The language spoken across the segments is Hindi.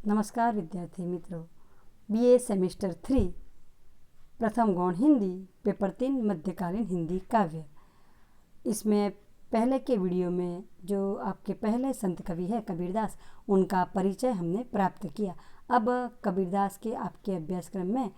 नमस्कार विद्यार्थी मित्रों, बीए सेमेस्टर 3 प्रथम गौण हिंदी पेपर 3 मध्यकालीन हिंदी काव्य। इसमें पहले के वीडियो में जो आपके पहले संत कवि है कबीरदास, उनका परिचय हमने प्राप्त किया। अब कबीरदास के आपके अभ्यासक्रम में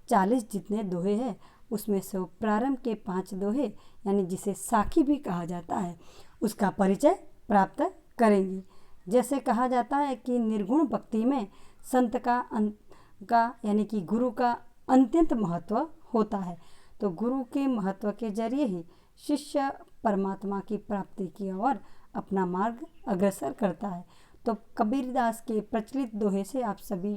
40 जितने दोहे हैं, उसमें से प्रारंभ के 5 दोहे यानी जिसे साखी भी कहा जाता है, उसका परिचय प्राप्त करेंगे। जैसे कहा जाता है कि निर्गुण भक्ति में संत का यानी कि गुरु का अत्यंत महत्व होता है। तो गुरु के महत्व के जरिए ही शिष्य परमात्मा की प्राप्ति की ओर अपना मार्ग अग्रसर करता है। तो कबीरदास के प्रचलित दोहे से आप सभी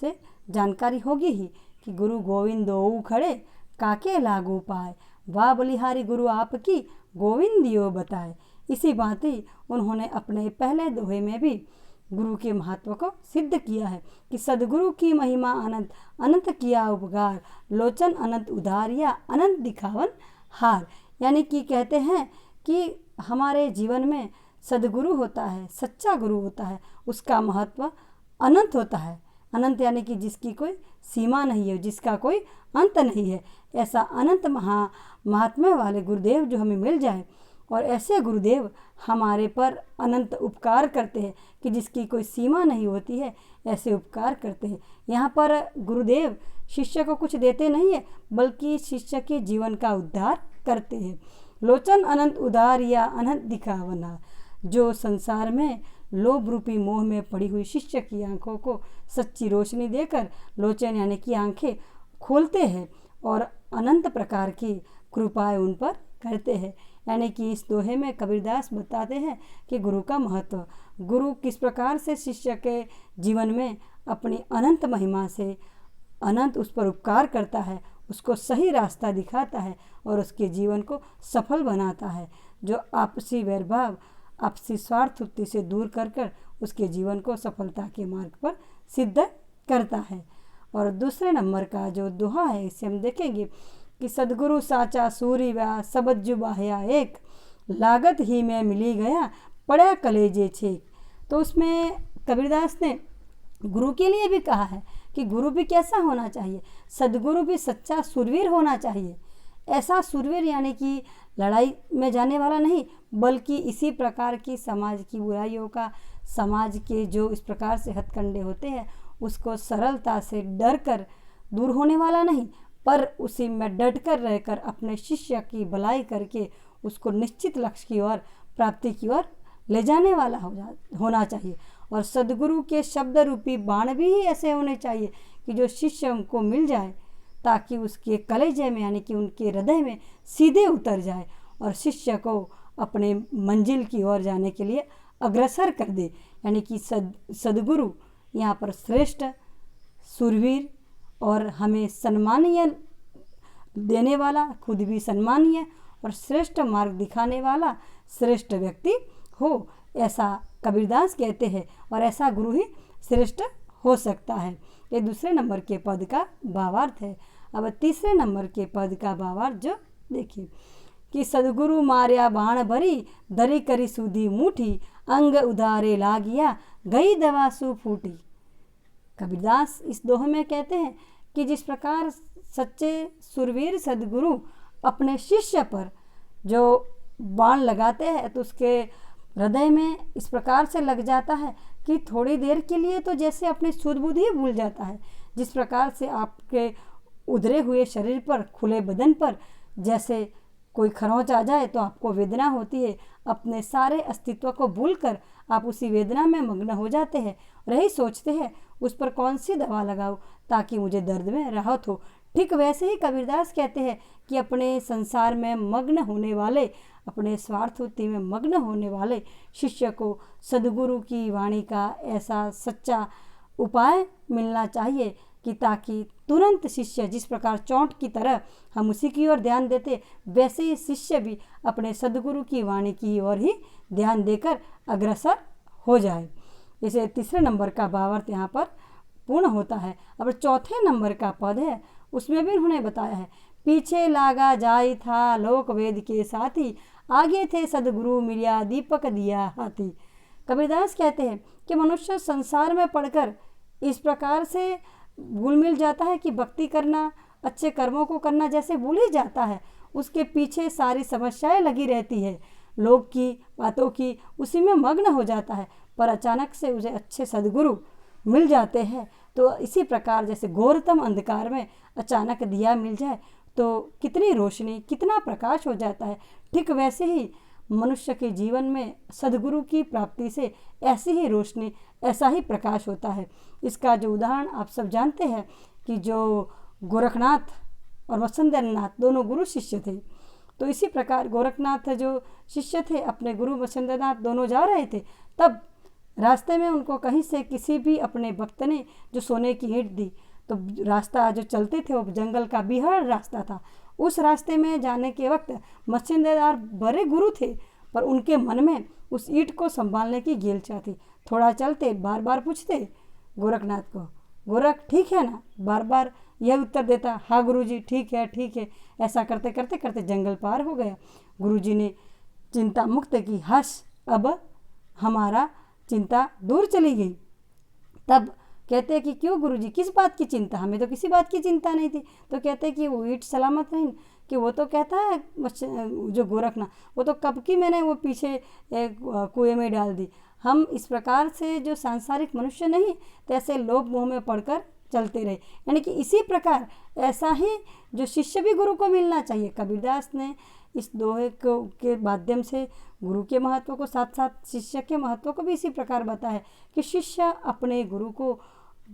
से जानकारी होगी ही कि गुरु गोविंद दोऊ खड़े काके लागू पाए, वाह बलिहारी गुरु आपकी गोविंद दियो बताए। इसी भांति उन्होंने अपने पहले दोहे में भी गुरु के महत्व को सिद्ध किया है कि सदगुरु की महिमा अनंत, अनंत किया उपकार, लोचन अनंत उधारिया, अनंत दिखावन हार। यानी कि कहते हैं कि हमारे जीवन में सदगुरु होता है, सच्चा गुरु होता है, उसका महत्व अनंत होता है। अनंत यानी कि जिसकी कोई सीमा नहीं है, जिसका कोई अंत नहीं है। ऐसा अनंत महात्म्य वाले गुरुदेव जो हमें मिल जाए, और ऐसे गुरुदेव हमारे पर अनंत उपकार करते हैं कि जिसकी कोई सीमा नहीं होती है, ऐसे उपकार करते हैं। यहाँ पर गुरुदेव शिष्य को कुछ देते नहीं है, बल्कि शिष्य के जीवन का उद्धार करते हैं। लोचन अनंत उदार या अनंत दिखावना, जो संसार में लोभ रूपी मोह में पड़ी हुई शिष्य की आंखों को सच्ची रोशनी देकर लोचन यानी कि आंखें खोलते हैं और अनंत प्रकार की कृपाएं उन पर करते हैं। यानी कि इस दोहे में कबीरदास बताते हैं कि गुरु का महत्व, गुरु किस प्रकार से शिष्य के जीवन में अपनी अनंत महिमा से अनंत उस पर उपकार करता है, उसको सही रास्ता दिखाता है और उसके जीवन को सफल बनाता है। जो आपसी वैरभाव, आपसी स्वार्थ से दूर कर उसके जीवन को सफलता के मार्ग पर सिद्ध करता है। और दूसरे नंबर का जो दोहा है, इससे हम देखेंगे कि सदगुरु साचा सूरी व्या सबद जुबाहया एक, लागत ही में मिली गया पड़ा कलेजे छेक। तो उसमें कबीरदास ने गुरु के लिए भी कहा है कि गुरु भी कैसा होना चाहिए, सदगुरु भी सच्चा सुरवीर होना चाहिए। ऐसा सुरवीर यानी कि लड़ाई में जाने वाला नहीं, बल्कि इसी प्रकार की समाज की बुराइयों का, समाज के जो इस प्रकार से हथकंडे होते हैं, उसको सरलता से डर कर दूर होने वाला नहीं, पर उसी में डट कर रहकर अपने शिष्य की भलाई करके उसको निश्चित लक्ष्य की ओर, प्राप्ति की ओर ले जाने वाला होना चाहिए। और सदगुरु के शब्द रूपी बाण भी ऐसे होने चाहिए कि जो शिष्य को मिल जाए ताकि उसके कलेजे में यानी कि उनके हृदय में सीधे उतर जाए और शिष्य को अपने मंजिल की ओर जाने के लिए अग्रसर कर दे। यानी कि सदगुरु यहाँ पर श्रेष्ठ सुरवीर और हमें सम्मानीय देने वाला, खुद भी सम्मानीय और श्रेष्ठ मार्ग दिखाने वाला श्रेष्ठ व्यक्ति हो, ऐसा कबीरदास कहते हैं। और ऐसा गुरु ही श्रेष्ठ हो सकता है। ये दूसरे नंबर के पद का भावार्थ है। अब तीसरे नंबर के पद का भावार्थ जो देखिए कि सदगुरु मार्या बाण भरी, धरी करी सूधी मुठी, अंग उधारे लागिया गई दवा सु फूटी। कबीरदास इस दोहे में कहते हैं कि जिस प्रकार सच्चे सुरवीर सदगुरु अपने शिष्य पर जो बाण लगाते हैं तो उसके हृदय में इस प्रकार से लग जाता है कि थोड़ी देर के लिए तो जैसे अपनी सुध बुध ही भूल जाता है। जिस प्रकार से आपके उधरे हुए शरीर पर, खुले बदन पर जैसे कोई खरोंच आ जाए तो आपको वेदना होती है, अपने सारे अस्तित्व को भूलकर आप उसी वेदना में मग्न हो जाते हैं और यही सोचते हैं उस पर कौन सी दवा लगाऊं ताकि मुझे दर्द में राहत हो। ठीक वैसे ही कबीरदास कहते हैं कि अपने संसार में मग्न होने वाले, अपने स्वार्थवृत्ति में मग्न होने वाले शिष्य को सदगुरु की वाणी का ऐसा सच्चा उपाय मिलना चाहिए कि ताकि तुरंत शिष्य, जिस प्रकार चोंट की तरह हम उसी की ओर ध्यान देते, वैसे ही शिष्य भी अपने सदगुरु की वाणी की ओर ही ध्यान देकर अग्रसर हो जाए। इसे तीसरे नंबर का भावार्थ यहाँ पर पूर्ण होता है। अब चौथे नंबर का पद है, उसमें भी उन्होंने बताया है, पीछे लागा जाई था लोक वेद के साथी, आगे थे सदगुरु मिलिया दीपक दिया हाथी। कबीरदास कहते हैं कि मनुष्य संसार में पढ़कर इस प्रकार से भूल मिल जाता है कि भक्ति करना, अच्छे कर्मों को करना जैसे भूल ही जाता है। उसके पीछे सारी समस्याएं लगी रहती है, लोग की बातों की, उसी में मग्न हो जाता है। पर अचानक से उसे अच्छे सद्गुरु मिल जाते हैं। तो इसी प्रकार जैसे घोरतम अंधकार में अचानक दिया मिल जाए तो कितनी रोशनी, कितना प्रकाश हो जाता है। ठीक वैसे ही मनुष्य के जीवन में सद्गुरु की प्राप्ति से ऐसी ही रोशनी, ऐसा ही प्रकाश होता है। इसका जो उदाहरण आप सब जानते हैं कि जो गोरखनाथ और मत्स्येंद्रनाथ दोनों गुरु शिष्य थे, तो इसी प्रकार गोरखनाथ जो शिष्य थे अपने गुरु मत्स्येंद्रनाथ दोनों जा रहे थे, तब रास्ते में उनको कहीं से किसी भी अपने भक्त ने जो सोने की ईंट दी। तो रास्ता जो चलते थे वो जंगल का बिहार रास्ता था। उस रास्ते में जाने के वक्त मत्स्येंद्रनाथ बड़े गुरु थे, पर उनके मन में उस ईंट को संभालने की गेलचा थी। थोड़ा चलते बार बार पूछते गोरखनाथ को, गोरख ठीक है ना? बार बार यह उत्तर देता, हाँ गुरुजी ठीक है ठीक है। ऐसा करते करते करते जंगल पार हो गया। गुरुजी ने चिंता मुक्त की, हंस अब हमारा चिंता दूर चली गई। तब कहते हैं कि क्यों गुरुजी, किस बात की चिंता? हमें तो किसी बात की चिंता नहीं थी। तो कहते हैं कि वो ईंट सलामत नहीं, कि वो तो कहता है जो गोरखनाथ, वो तो कब की मैंने वो पीछे एक कुएं में डाल दी। हम इस प्रकार से जो सांसारिक मनुष्य नहीं, तैसे लोभ मोह में पड़कर चलते रहे। यानी कि इसी प्रकार ऐसा ही जो शिष्य भी गुरु को मिलना चाहिए। कबीरदास ने इस दोहे के माध्यम से गुरु के महत्व को साथ साथ शिष्य के महत्व को भी इसी प्रकार बताया कि शिष्य अपने गुरु को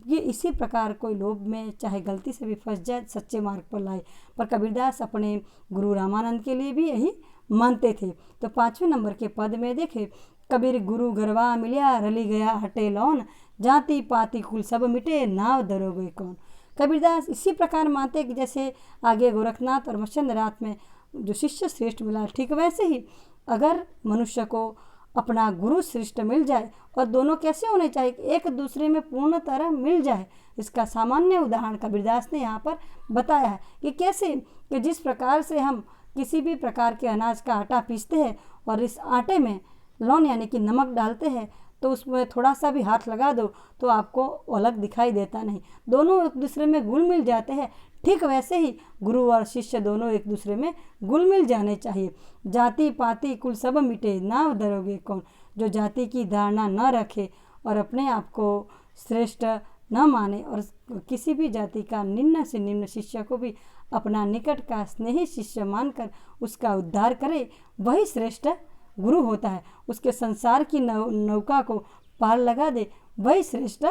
ये इसी प्रकार कोई लोभ में चाहे गलती से भी फंस जाए, सच्चे मार्ग पर लाए। पर कबीरदास अपने गुरु रामानंद के लिए भी यही मानते थे। तो 5वें नंबर के पद में देखे, कबीर गुरु गरवा मिलिया, रली गया हटे लौन, जाति पाति कुल सब मिटे, नाव धरोगे कौन। कबीरदास इसी प्रकार मानते कि जैसे आगे गोरखनाथ और मत्स्येंद्रनाथ में जो शिष्य श्रेष्ठ मिला, ठीक वैसे ही अगर मनुष्य को अपना गुरु श्रेष्ठ मिल जाए, और दोनों कैसे होने चाहिए, एक दूसरे में पूर्ण तरह मिल जाए। इसका सामान्य उदाहरण कबीरदास ने यहाँ पर बताया है कि कैसे, कि जिस प्रकार से हम किसी भी प्रकार के अनाज का आटा पीसते हैं और इस आटे में लौन यानी कि नमक डालते हैं, तो उसमें थोड़ा सा भी हाथ लगा दो तो आपको अलग दिखाई देता नहीं, दोनों एक दूसरे में घुल मिल जाते हैं। ठीक वैसे ही गुरु और शिष्य दोनों एक दूसरे में घुल मिल जाने चाहिए। जाति पाति कुल सब मिटे, नाव धरोगे कौन। जो जाति की धारणा न रखे और अपने आप को श्रेष्ठ न माने और किसी भी जाति का निम्न से निम्न शिष्य को भी अपना निकट का स्नेही शिष्य मानकर उसका उद्धार करे, वही श्रेष्ठ गुरु होता है। उसके संसार की नौका को पार लगा दे, वही श्रेष्ठ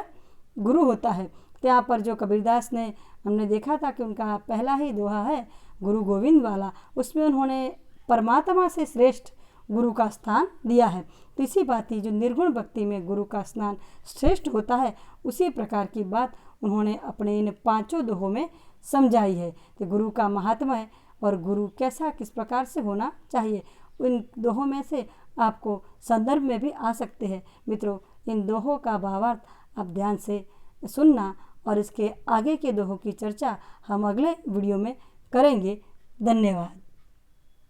गुरु होता है। तो यहाँ पर जो कबीरदास ने हमने देखा था कि उनका पहला ही दोहा है गुरु गोविंद वाला, उसमें उन्होंने परमात्मा से श्रेष्ठ गुरु का स्थान दिया है। तो इसी बात ही जो निर्गुण भक्ति में गुरु का स्थान श्रेष्ठ होता है, उसी प्रकार की बात उन्होंने अपने इन 5 दोहों में समझाई है कि गुरु का महात्मा है और गुरु कैसा किस प्रकार से होना चाहिए। इन दोहों में से आपको संदर्भ में भी आ सकते हैं। मित्रों, इन दोहों का भावार्थ आप ध्यान से सुनना और इसके आगे के दोहों की चर्चा हम अगले वीडियो में करेंगे। धन्यवाद।